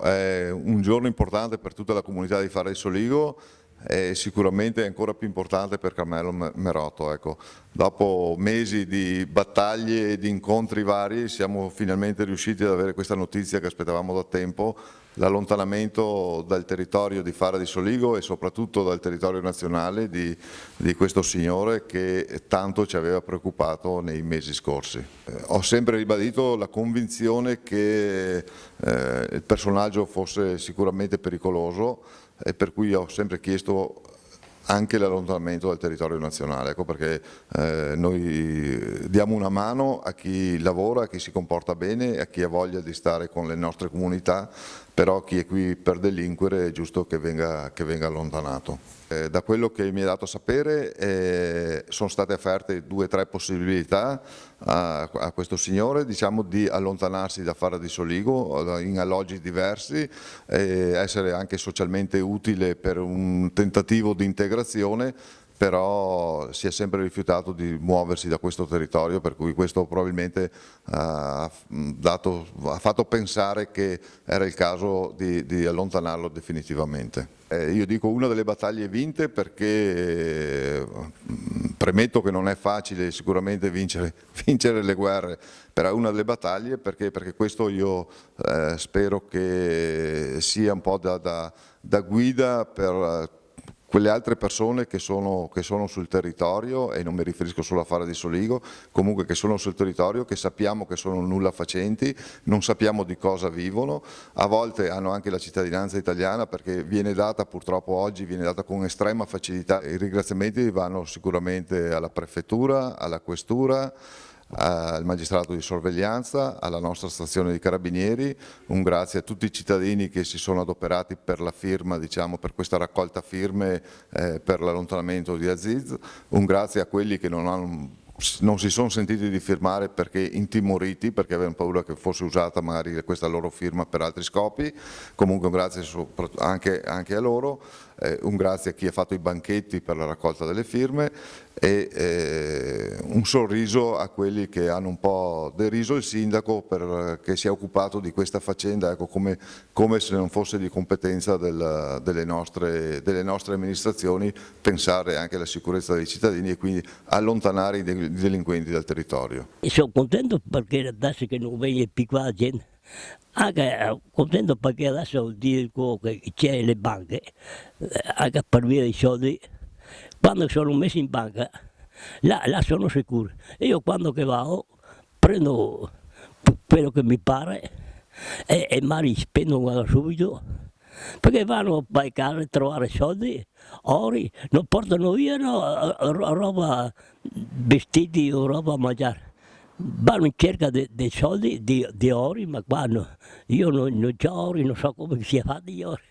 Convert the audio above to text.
è un giorno importante per tutta la comunità di Fara di Soligo e sicuramente è ancora più importante per Carmelo Merotto. Ecco. Dopo mesi di battaglie e di incontri vari siamo finalmente riusciti ad avere questa notizia che aspettavamo da tempo, l'allontanamento dal territorio di Fara di Soligo e soprattutto dal territorio nazionale di questo signore che tanto ci aveva preoccupato nei mesi scorsi. Ho sempre ribadito la convinzione che il personaggio fosse sicuramente pericoloso e per cui ho sempre chiesto anche l'allontanamento dal territorio nazionale, ecco perché noi diamo una mano a chi lavora, a chi si comporta bene, a chi ha voglia di stare con le nostre comunità, però chi è qui per delinquere è giusto che venga allontanato. Da quello che mi è dato sapere sono state offerte 2 o 3 possibilità a questo signore, diciamo, di allontanarsi da Fara di Soligo in alloggi diversi, essere anche socialmente utile per un tentativo di integrazione, però si è sempre rifiutato di muoversi da questo territorio, per cui questo probabilmente ha fatto pensare che era il caso di allontanarlo definitivamente. Io dico una delle battaglie vinte perché premetto che non è facile sicuramente vincere le guerre, però è una delle battaglie perché questo io spero che sia un po' da guida per quelle altre persone che sono sul territorio, e non mi riferisco solo a Fara di Soligo, comunque che sono sul territorio, che sappiamo che sono nulla facenti, non sappiamo di cosa vivono, a volte hanno anche la cittadinanza italiana perché viene data purtroppo oggi, viene data con estrema facilità. I ringraziamenti vanno sicuramente alla prefettura, alla questura, al magistrato di sorveglianza, alla nostra stazione di carabinieri, un grazie a tutti i cittadini che si sono adoperati per la firma, diciamo, per questa raccolta firme per l'allontanamento di Aziz, un grazie a quelli che non si sono sentiti di firmare perché intimoriti, perché avevano paura che fosse usata magari questa loro firma per altri scopi. Comunque un grazie anche a loro, un grazie a chi ha fatto i banchetti per la raccolta delle firme e un sorriso a quelli che hanno un po' deriso il sindaco che si è occupato di questa faccenda, ecco, come se non fosse di competenza delle nostre amministrazioni pensare anche alla sicurezza dei cittadini e quindi allontanare i delinquenti dal territorio. Sono contento perché adesso che non viene più qua la gente, anche contento perché adesso dico che c'è le banche, anche per via dei soldi, quando sono messi in banca, là sono sicuro. Io quando che vado prendo quello che mi pare e magari spendo subito, perché vanno a paicare a trovare soldi, ori, non portano via roba, vestiti o roba a mangiare. Vanno in cerca dei soldi, di ori, ma qua io non ho ori, non so come si fa di ori.